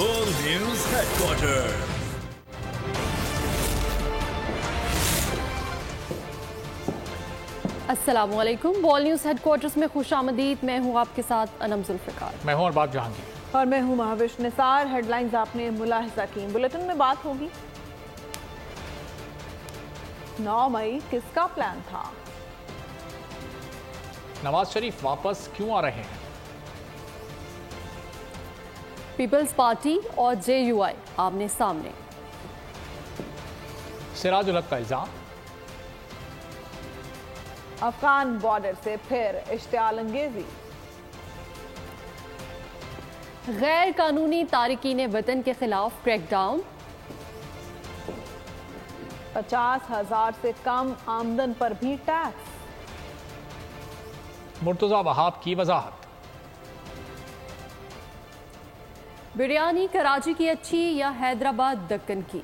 World News Headquarters. अस्सलामुअलैकुम। World news headquarters में खुशामदीद। मैं हूँ आपके साथ अनम जुल्फ़िकार। मैं हूँ अरबाब जहांगीर। और मैं हूँ महाविश निसार। हेडलाइंस आपने मुलाहिजा की। बुलेटिन में बात होगी 9 मई किसका प्लान था? नवाज शरीफ वापस क्यों आ रहे हैं? पीपल्स पार्टी और JUI आमने सामने। सिराजुल हक का इल्जाम। अफगान बॉर्डर से फिर इश्तियाल अंगेजी। गैर कानूनी तारिकीन वतन के खिलाफ क्रैकडाउन। 50,000 से कम आमदन पर भी टैक्स। मुर्तजा वहाब की वजाहत। बिरयानी कराची की अच्छी या हैदराबाद दक्कन की।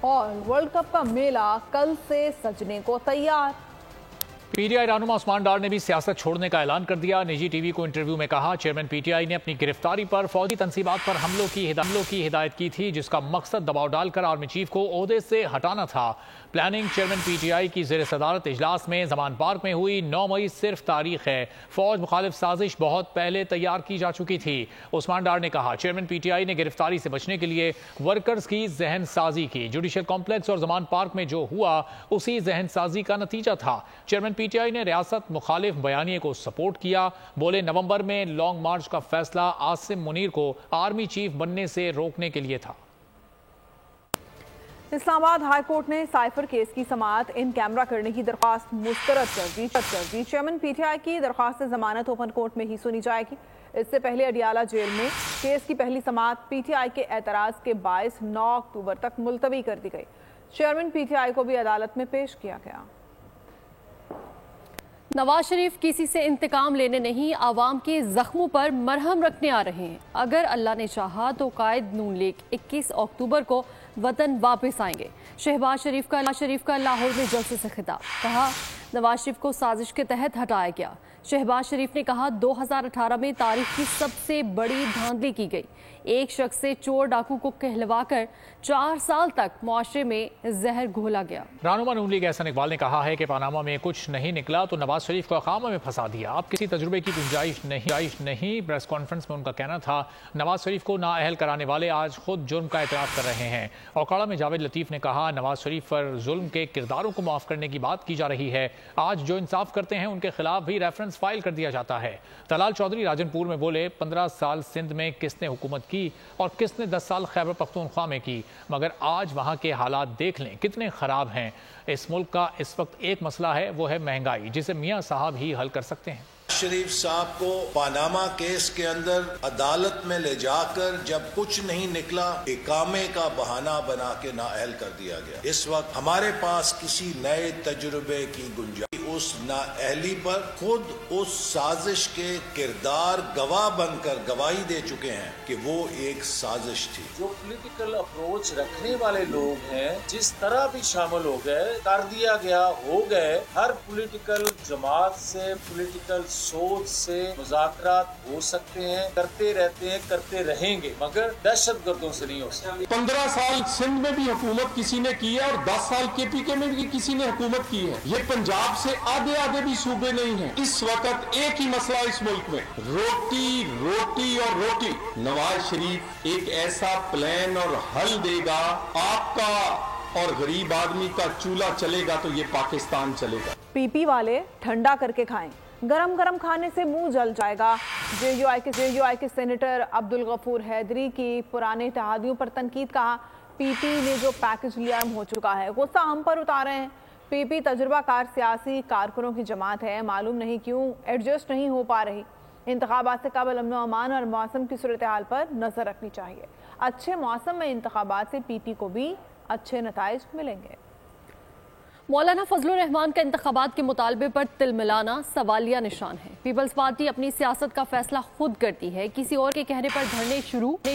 और वर्ल्ड कप का मेला कल से सजने को तैयार। PTI रहनुमा उस्मान डार ने भी सियासत छोड़ने का ऐलान कर दिया। निजी टीवी को इंटरव्यू में कहा, चेयरमैन PTI ने अपनी गिरफ्तारी पर फौजी तंसीबात पर हमलों की हिदायत की थी, जिसका मकसद दबाव डालकर आर्मी चीफ को ओहदे से हटाना था। प्लानिंग चेयरमैन PTI की ज़ेर सदारत इजलास में जमान पार्क में हुई। 9 मई सिर्फ तारीख है, फौज मुखालिफ साजिश बहुत पहले तैयार की जा चुकी थी। उस्मान डार ने कहा, चेयरमैन PTI ने गिरफ्तारी से बचने के लिए वर्कर्स की जहन साजी की। जुडिशल कॉम्प्लेक्स और जमान पार्क में जो हुआ उसी जहन साजी का नतीजा था। चेयरमैन PTI ने रियासत मुखालिफ बयानिए को सपोर्ट किया। बोले, नवंबर में लॉन्ग मार्च का फैसला आसिम मुनीर को आर्मी चीफ बनने से रोकने के लिए था। इस्लामाबाद हाई कोर्ट ने साइफर केस की समाअत इन कैमरा करने की दरख्वास्त मुस्तरद कर दी। चेयरमैन PTI की दरख्वास्त जमानत ओपन कोर्ट में ही सुनी जाएगी। इससे पहले अडियाला जेल में केस की पहली समाअत PTI के एतराज के बायस 9 अक्टूबर तक मुलतवी कर दी गई। चेयरमैन PTI को भी अदालत में पेश किया गया। नवाज शरीफ किसी से इंतकाम लेने नहीं, आवाम के जख्मों पर मरहम रखने आ रहे हैं। अगर अल्लाह ने चाहा तो कायद नून लीग 21 अक्टूबर को वतन वापस आएंगे। शहबाज शरीफ का लाहौर में जलसे से खिताब। कहा, नवाज शरीफ को साजिश के तहत हटाया गया। शहबाज शरीफ ने कहा, 2018 में तारीख की सबसे बड़ी धांधली की गई। एक शख्स से चोर डाकू को कहलवाकर 4 साल तक मुआशरे में जहर घोला गया। रहनुमा नून लीग एहसन इकबाल ने कहा है कि पानामा में कुछ नहीं निकला तो नवाज शरीफ को अकामा में फंसा दिया। अब किसी तजुर्बे की गुंजाइश नहीं। प्रेस कॉन्फ्रेंस में उनका कहना था, नवाज शरीफ को नाअहल कराने वाले आज खुद जुर्म का एतराफ़ कर रहे हैं। औकाड़ा में जावेद लतीफ़ ने कहा, नवाज शरीफ पर जुल्म के किरदारों को माफ़ करने की बात की जा रही है। आज जो इंसाफ करते हैं उनके खिलाफ भी रेफरेंस फाइल कर दिया जाता है। तलाल चौधरी राजनपुर में बोले, 15 साल सिंध में किसने हुकूमत की और किसने 10 साल खैबर पख्तूनख्वा में की, मगर आज वहाँ के हालात देख लें कितने ख़राब हैं। इस मुल्क का इस वक्त एक मसला है, वो है महंगाई, जिसे मियाँ साहब ही हल कर सकते हैं। शरीफ साहब को पानामा केस के अंदर अदालत में ले जाकर जब कुछ नहीं निकला, इकामे का बहाना बना के नाअहल कर दिया गया। इस वक्त हमारे पास किसी नए तजुर्बे की गुंजाइश, उस नाअहली पर खुद उस साजिश के किरदार गवाह बनकर गवाही दे चुके हैं कि वो एक साजिश थी। जो पॉलिटिकल अप्रोच रखने वाले लोग हैं, जिस तरह भी शामिल हो गए, कर दिया गया, हो गए। हर पॉलिटिकल जमात से, पॉलिटिकल सोच से मुज़ाकरात हो सकते हैं, करते रहते हैं, करते रहेंगे, मगर दहशत गर्दों से नहीं हो सकते। 15 साल सिंध में भी हुकूमत किसी ने की है और 10 साल KPK में भी किसी ने हुकूमत की है। ये पंजाब से आधे भी सूबे नहीं है। इस वक्त एक ही मसला इस मुल्क में, रोटी और रोटी। नवाज शरीफ एक ऐसा प्लान और हल देगा, आपका और गरीब आदमी का चूल्हा चलेगा तो ये पाकिस्तान चलेगा। PP वाले ठंडा करके खाएं, गरम खाने से मुंह जल जाएगा। JUI के सेनेटर अब्दुल गफूर हैदरी की पुराने इत्तेहादियों पर तनकीद। कहा, PP ने जो पैकेज लिया हो चुका है, गुस्सा हम पर उतारे हैं। PP तजुर्बाकार सियासी कारकुनों की जमात है, मालूम नहीं क्यों एडजस्ट नहीं हो पा रही। इंतखाबात से कबल अमन अमान और मौसम की सूरत हाल पर नजर रखनी चाहिए। अच्छे मौसम में इंतखाबात से PP को भी अच्छे नताइज मिलेंगे। मौलाना फजलुर रहमान का इंतखाबात के मुतालबे पर तिलमिलाना सवालिया निशान है। पीपल्स पार्टी अपनी सियासत का फैसला खुद करती है, किसी और के कहने पर धरने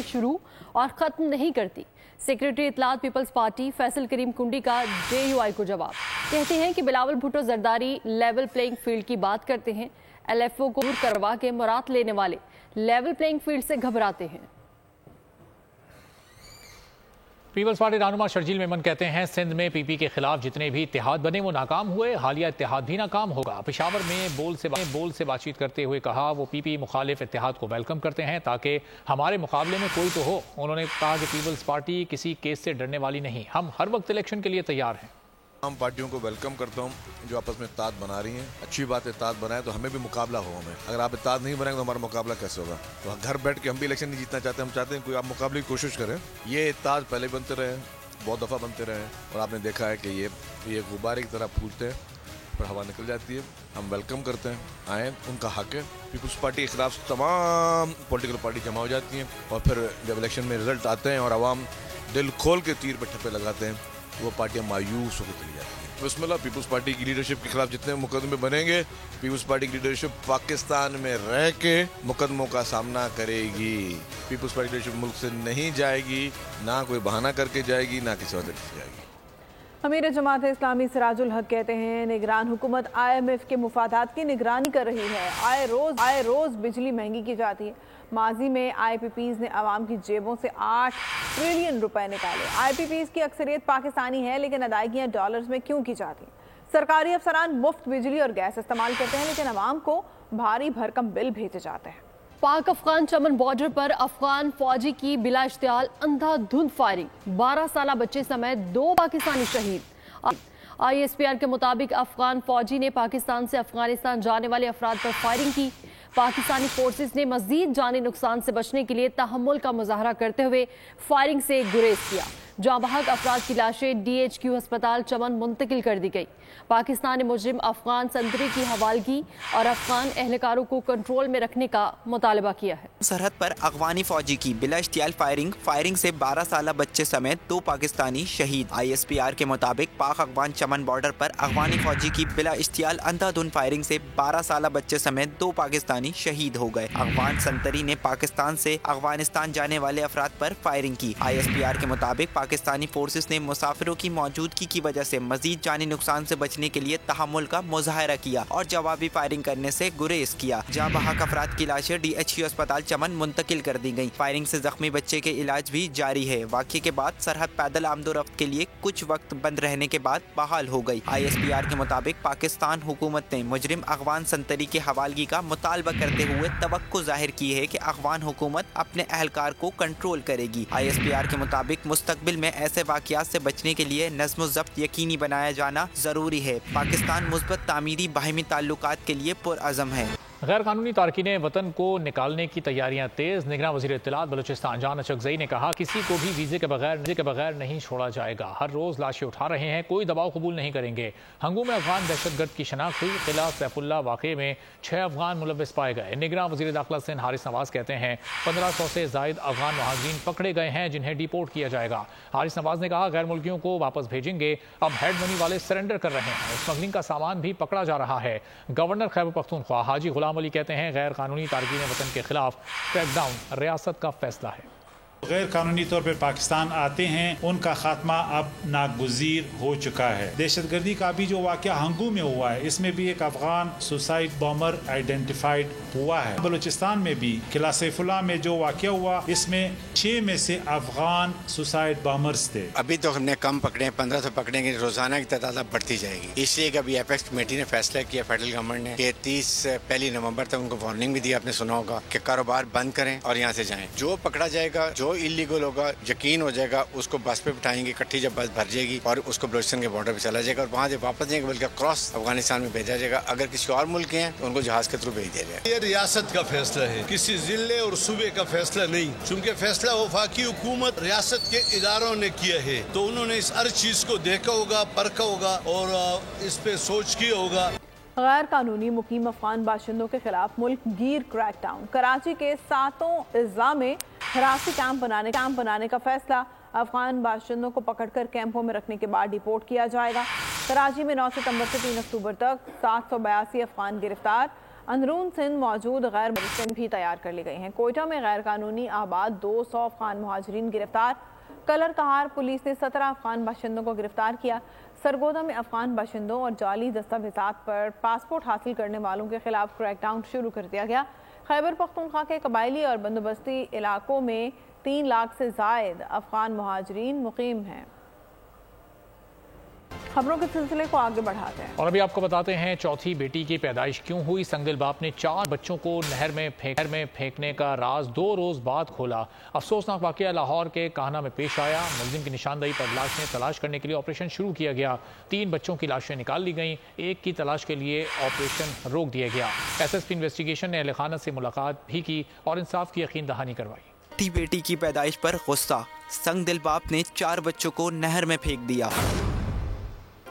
शुरू और ख़त्म नहीं करती। सेक्रेटरी इतलात पीपल्स पार्टी फैसल करीम कुंडी का JUI को जवाब, कहते हैं कि Bilawal Bhutto Zardari level playing field की बात करते हैं। LFO को दूर करवा के मुराद लेने वाले लेवल प्लेइंग फील्ड से घबराते हैं। पीपल्स पार्टी रहनुमा शर्जील मेमन कहते हैं सिंध में पीपी के खिलाफ जितने भी इत्तेहाद बने वो नाकाम हुए, हालिया इत्तेहाद भी नाकाम होगा। पेशावर में बोल से बातचीत करते हुए कहा वो पीपी मुखालिफ इत्तेहाद को वेलकम करते हैं ताकि हमारे मुकाबले में कोई तो हो। उन्होंने कहा कि पीपल्स पार्टी किसी केस से डरने वाली नहीं, हम हर वक्त इलेक्शन के लिए तैयार हैं। तमाम पार्टियों को वेलकम करता हूँ जो आपस में इत्तेहाद बना रही हैं। अच्छी बात है इत्तेहाद बनाए तो हमें भी मुकाबला हो। हमें अगर आप इत्तेहाद नहीं बनाएंगे तो हमारा मुकाबला कैसे होगा? तो घर बैठ के हम भी इलेक्शन नहीं जीतना चाहते, हम चाहते हैं कोई आप मुकाबले की कोशिश करें। ये इत्तेहाद पहले बनते रहे, बहुत दफ़ा बनते रहे और आपने देखा है कि ये गुब्बारे की तरह फूटते हैं पर हवा निकल जाती है। हम वेलकम करते हैं, आए, उनका हक है। पीपल्स पार्टी के खिलाफ तमाम पॉलिटिकल पार्टी जमा हो जाती हैं और फिर जब इलेक्शन में रिजल्ट आते हैं और आवाम दिल खोल के तीर पर ठप्पे लगाते हैं वो पार्टियाँ मायूस होकर चली जाती हैं। बिस्मिल्लाह, पीपल्स पार्टी की लीडरशिप के खिलाफ जितने मुकदमे बनेंगे, पीपल्स पार्टी की लीडरशिप पाकिस्तान में रह के मुकदमों का सामना करेगी। पीपल्स पार्टी लीडरशिप मुल्क से नहीं जाएगी, ना कोई बहाना करके जाएगी, ना किसी वजह से जाएगी। अमीर जमात इस्लामी सिराजुल हक कहते हैं निगरान हुकूमत IMF के मुफादात की निगरानी कर रही है। आए रोज बिजली महंगी की जाती है। माजी में IPPs ने आवाम की जेबों से 8 ट्रिलियन रुपए निकाले। IPPs की अक्सरियत पाकिस्तानी है लेकिन अदायगियाँ डॉलर्स में क्यों की जाती हैं? सरकारी अफसरान मुफ्त बिजली और गैस इस्तेमाल करते हैं लेकिन आवाम को भारी भरकम बिल भेजे जाते हैं। पाक अफगान चमन बॉर्डर पर अफगान फौजी की बिला इश्तियाल अंधाधुंध फायरिंग, 12 साल बच्चे समेत 2 पाकिस्तानी शहीद। ISPR के मुताबिक अफगान फौजी ने पाकिस्तान से अफगानिस्तान जाने वाले अफराद पर फायरिंग की। पाकिस्तानी फोर्सेस ने मजीद जानी नुकसान से बचने के लिए तहम्मुल का मुजाहरा करते हुए फायरिंग से गुरेज किया। जहां बहक अफराद की लाशें DHQ अस्पताल चमन मुंतकिल कर दी गई। पाकिस्तान ने मुजरिम अफगान संतरी की हवालगी और अफगान एहलकारों को कंट्रोल में रखने का मुतालबा किया है। सरहद पर अफगानी फौजी की बिला इश्तियाल फायरिंग से 12 साल बच्चे समेत 2 पाकिस्तानी शहीद। ISPR के मुताबिक पाक अफगान चमन बॉर्डर पर अफगानी फौजी की बिला इश्तियाल अंधाधुंध फायरिंग से 12 साल बच्चे समेत 2 पाकिस्तानी शहीद हो गए। अफगान संतरी ने पाकिस्तान से अफगानिस्तान जाने वाले अफराद पर फायरिंग की। ISPR के मुताबिक पाकिस्तानी फोर्सेस ने मुसाफिरों की मौजूदगी की वजह से मजीद जानी नुकसान से बचने के लिए तहम्मुल का मुजाहरा किया और जवाबी फायरिंग करने से गुरेज किया। जहां बहक अफराद की लाशें DHQ अस्पताल चमन मुंतकिल कर दी गई। फायरिंग से जख्मी बच्चे के इलाज भी जारी है। वाक़े के बाद सरहद पैदल आमदोरफ्त के लिए कुछ वक्त बंद रहने के बाद बहाल हो गई। ISPR के मुताबिक पाकिस्तान हुकूमत ने मुजरिम अफगान संतरी के हवालगी का मुतालबा करते हुए तवक्को जाहिर की है कि अफगान हुकूमत अपने अहलकार को कंट्रोल करेगी। ISPR के मुताबिक मुस्तकबिल में ऐसे वाक़यात से बचने के लिए नज़्म ज़ब्त यकीनी बनाया जाना ज़रूरी है। पाकिस्तान मुस्बत तामीरी बाहिमी ताल्लुकात के लिए पुरअज़म है। गैर कानूनी तारकीन वतन को निकालने की तैयारियां तेज। निगरान वज़ीर इत्तलात बलूचिस्तान जान अचकज़ई ने कहा किसी को भी वीज़े के बगैर नहीं छोड़ा जाएगा। हर रोज़ लाशें उठा रहे हैं, कोई दबाव कबूल नहीं करेंगे। हंगू में अफगान दहशतगर्द की शनाख्त हुई। किला सैफुल्ला वाक़े में 6 अफगान मुलव्विस पाए गए। निगरान वज़ीर दाखिला सिंध हारिस नवाज कहते हैं 1500 से ज़ायद अफगान महाजिरीन पकड़े गए हैं जिन्हें डिपोर्ट किया जाएगा। हारिस नवाज ने कहा गैर मुल्कियों को वापस भेजेंगे। अब हेड मनी वाले सरेंडर कर रहे हैं। स्मगलिंग का सामान भी पकड़ा जा रहा है। गवर्नर खैबर पख्तूनख्वा हाजी गुलाम अली कहते हैं गैर कानूनी तारकीन वतन के खिलाफ क्रैकडाउन रियासत का फैसला है। गैर कानूनी तौर पर पाकिस्तान आते हैं उनका खात्मा अब नागुज़ीर हो चुका है। दहशतगर्दी का भी जो वाक़या हंगू में हुआ है इसमें भी एक अफगान सुसाइड बॉम्बर आइडेंटिफाइड हुआ है। बलूचिस्तान में भी किला सैफुल्ला में जो वाक़या हुआ इसमें 6 में से अफगान सुसाइड बॉम्बर्स थे। अभी तो हमने कम पकड़े, 1500 पकड़ेंगे। रोजाना की तादाद बढ़ती जाएगी। इसलिए अभी एपेक्स कमेटी ने फैसला किया फेडरल गवर्नमेंट ने कि 1 नवंबर तक उनको वार्निंग भी दी, आपने सुना होगा कि कारोबार बंद करें और यहाँ से जाएं। जो पकड़ा जाएगा, जो इलीगल होगा, यकीन हो जाएगा उसको बस पे बिठाएंगे। इकट्ठी जब बस भर जाएगी और उसको बलूचिस्तान के बॉर्डर पे चला जाएगा और वहाँ से वापस जाएंगे, बल्कि क्रॉस अफगानिस्तान में भेजा जाएगा। अगर किसी और मुल्क के हैं तो उनको जहाज के थ्रू भेज दिया जाएगा। ये रियासत का फैसला है, किसी जिले और सूबे का फैसला नहीं। चूंकि फैसला वफाकी हुकूमत रियासत के इदारों ने किया है तो उन्होंने इस हर चीज को देखा होगा, परखा होगा और इस पे सोच किया होगा। गैर कानूनी मुकीम अफगान बाशिंदों के खिलाफ मुल्क गिर क्रैकडाउन। कराची के 7 अजला में हिरासती कैंप बनाने का फैसला। अफगान बाशिंदों को पकड़कर कैंपों में रखने के बाद डिपोर्ट किया जाएगा। कराची में 9 सितंबर से 3 अक्टूबर तक 782 अफगान गिरफ्तार। अंदरून सिंध मौजूद गैर मुल्किन भी तैयार कर ली गई हैं। कोयटा में गैर कानूनी आबाद 200 अफगान मुहाजिरीन गिरफ्तार। कलर कहार पुलिस ने 17 अफगान बाशिंदों को गिरफ्तार किया। सरगोदा में अफगान बाशिंदों और जाली दस्तावेजात पर पासपोर्ट हासिल करने वालों के खिलाफ क्रैकडाउन शुरू कर दिया गया। खैबर पख्तूनख्वा के कबायली और बंदोबस्ती इलाकों में 3 लाख से जायद अफगान मुहाजिरीन मुकीम हैं। खबरों के सिलसिले को आगे बढ़ाते हैं और अभी आपको बताते हैं चौथी बेटी की पैदाइश क्यों हुई। संगदिल बाप ने 4 बच्चों को नहर में फेंकने का राज 2 रोज बाद खोला। अफसोसनाक वाकया लाहौर के काहना में पेश आया। मुलजिम की निशानदही पर लाशें तलाश करने के लिए ऑपरेशन शुरू किया गया। 3 बच्चों की लाशें निकाल ली गईं, 1 की तलाश के लिए ऑपरेशन रोक दिया गया। SSP इन्वेस्टिगेशन ने अहले खाना से मुलाकात भी की और इंसाफ की यकीन दहानी करवाई। चौथी बेटी की पैदाइश पर गुस्सा, संगदिल बाप ने 4 बच्चों को नहर में फेंक दिया।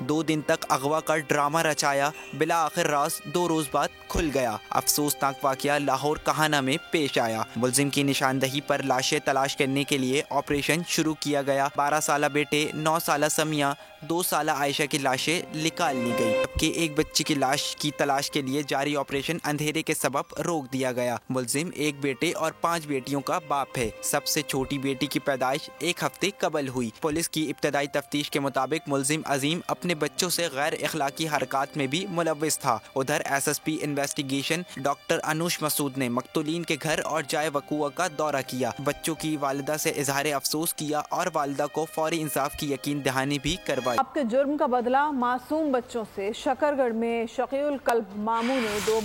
2 दिन तक अगवा का ड्रामा रचाया, बिला आखिर राज 2 रोज बाद खुल गया। अफसोसनाक वाकया लाहौर कहाना में पेश आया। मुलजिम की निशानदही पर लाशें तलाश करने के लिए ऑपरेशन शुरू किया गया। 12 साला बेटे, 9 साला समिया, 2 साला आयशा की लाशें निकाल ली गई, जबकि एक बच्ची की लाश की तलाश के लिए जारी ऑपरेशन अंधेरे के सबब रोक दिया गया। मुलजिम 1 बेटे और 5 बेटियों का बाप है। सबसे छोटी बेटी की पैदाइश 1 हफ्ते कबल हुई। पुलिस की इब्तदाई तफ्तीश के मुताबिक मुलजिम अजीम अपने बच्चों से गैर इखलाकी हरकत में भी मुलव्विस था। उधर SSP investigation doctor Anush Masood ने मकतूलीन के घर और जाए वकूआ का दौरा किया। बच्चों की वालिदा से इजहार अफसोस किया और वालिदा को फौरी इंसाफ की यकीन दहानी भी करवाई। आपके जुर्म का बदला मासूम बच्चों से। शकरगढ़ में शकीउल कल्ब मामू ने 2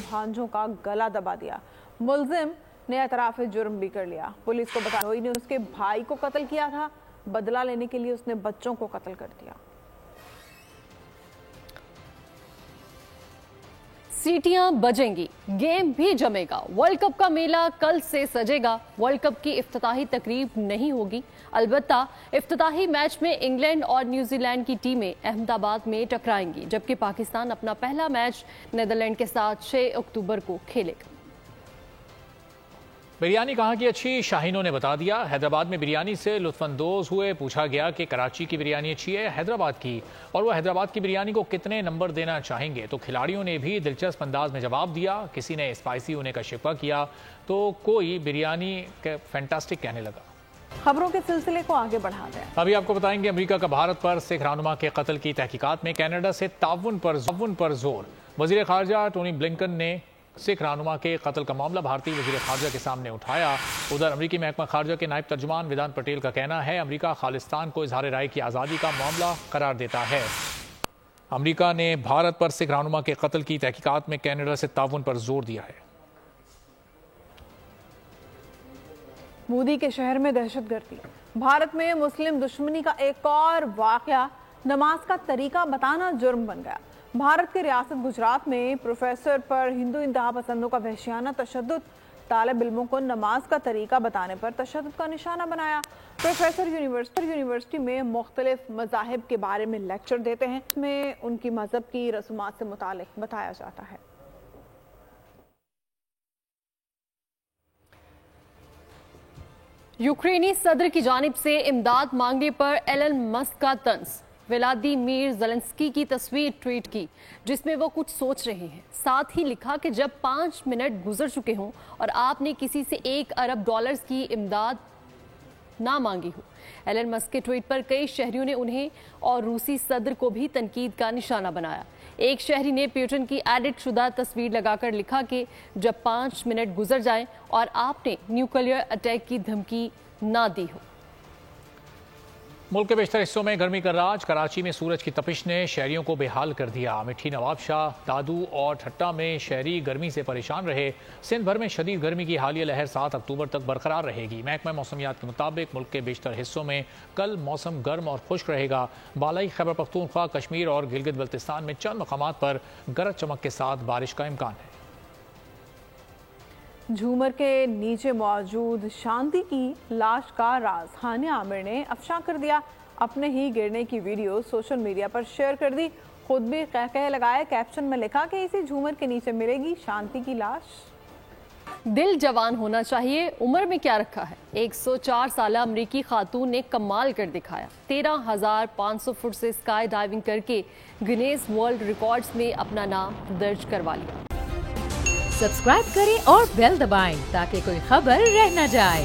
भांजों का गला दबा दिया। मुलजिम ने एतराफ़ जुर्म भी कर लिया। पुलिस को बताया ने उसके भाई को कत्ल किया था। बदला लेने के लिए उसने बच्चों को कत्ल कर दिया। सीटियां बजेंगी, गेम भी जमेगा। वर्ल्ड कप का मेला कल से सजेगा। वर्ल्ड कप की इफ्तिताही तकरीब नहीं होगी, अलबत्ता इफ्तिताही मैच में इंग्लैंड और न्यूजीलैंड की टीमें अहमदाबाद में टकराएंगी, जबकि पाकिस्तान अपना पहला मैच नीदरलैंड के साथ 6 अक्टूबर को खेलेगा। बिरयानी कहाँ की अच्छी, शाहीनों ने बता दिया। हैदराबाद में बिरयानी से लुत्फानंदोज हुए। पूछा गया कि कराची की बिरयानी अच्छी है हैदराबाद की, और वो हैदराबाद की बिरयानी को कितने नंबर देना चाहेंगे, तो खिलाड़ियों ने भी दिलचस्प अंदाज में जवाब दिया। किसी ने स्पाइसी होने का शिकवा किया तो कोई बिरयानी फैंटास्टिक कहने लगा। खबरों के सिलसिले को आगे बढ़ाते हैं। अभी आपको बताएंगे अमेरिका का भारत पर सिख रहनुमा के कत्ल की तहकीकात में कनाडा से ताउन पर जोर। वजीर खारजा टोनी ब्लिंकन ने सिख रहनुमा के कत्ल का मामला भारतीय वजीर खारजा के सामने उठाया। उधर अमरीकी महकमा खारजा के नायब तर्जुमान वेदांत पटेल का कहना है अमरीका खालिस्तान को इजहार राय की आज़ादी का मामला करार देता है। अमरीका ने भारत पर सिख रहनुमा के कत्ल की तहकीकात में कनाडा से ताउन पर जोर दिया है। मोदी के शहर में दहशतगर्दी। भारत में मुस्लिम दुश्मनी का एक और वाकया, नमाज का तरीका बताना जुर्म बन गया। भारत के रियासत गुजरात में प्रोफेसर पर हिंदू इंतहा पसंदों का वहशियाना तशद्दुद। तालिब इल्मों को नमाज का तरीका बताने पर तशद्दुद का निशाना बनाया। प्रोफेसर यूनिवर्सिटी में मुख्तलिफ मज़ाहिब के बारे में लेक्चर देते हैं, इसमें उनकी मजहब की रसूमात से मुतालिक बताया जाता है। यूक्रेनी सदर की जानिब से इमदाद मांगने पर एलन मस्क का तंज। व्लादिमीर ज़ेलेंस्की की तस्वीर ट्वीट की जिसमें वो कुछ सोच रहे हैं। साथ ही लिखा कि जब 5 मिनट गुजर चुके हों और आपने किसी से $1 अरब की इमदाद ना मांगी हो। एलन मस्क के ट्वीट पर कई शहरियों ने उन्हें और रूसी सदर को भी तनकीद का निशाना बनाया। एक शहरी ने पुतिन की एडिट शुदा तस्वीर लगाकर लिखा कि जब 5 मिनट गुजर जाएं और आपने न्यूक्लियर अटैक की धमकी ना दी हो। मुल्क के बेशतर हिस्सों में गर्मी का राज। कराची में सूरज की तपिश ने शहरियों को बेहाल कर दिया। मिठी नवाब शाह, दादू और ठट्टा में शहरी गर्मी से परेशान रहे। सिंध भर में शदीद गर्मी की हालिया लहर 7 अक्टूबर तक बरकरार रहेगी। महकमा मौसमियात के मुताबिक मुल्क के बेशतर हिस्सों में कल मौसम गर्म और खुश्क रहेगा। बालाई खैबर पख्तूनख्वा, कश्मीर और गिलगित बल्तिस्तान में चंद मकामात पर गरज चमक के साथ बारिश का इम्कान है। झूमर के नीचे मौजूद शांति की लाश का राज हानिया आमिर ने अफशा कर दिया। अपने ही गिरने की वीडियो सोशल मीडिया पर शेयर कर दी। खुद भी कह लगाए। कैप्शन में लिखा कि इसी झूमर के नीचे मिलेगी शांति की लाश। दिल जवान होना चाहिए, उम्र में क्या रखा है। 104 साला अमरीकी खातून ने कमाल कर दिखाया। 13,500 फुट से स्काई डाइविंग करके गिनेस वर्ल्ड रिकॉर्ड्स में अपना नाम दर्ज करवा लिया। सब्सक्राइब करें और बेल दबाएं ताकि कोई खबर रह न जाए।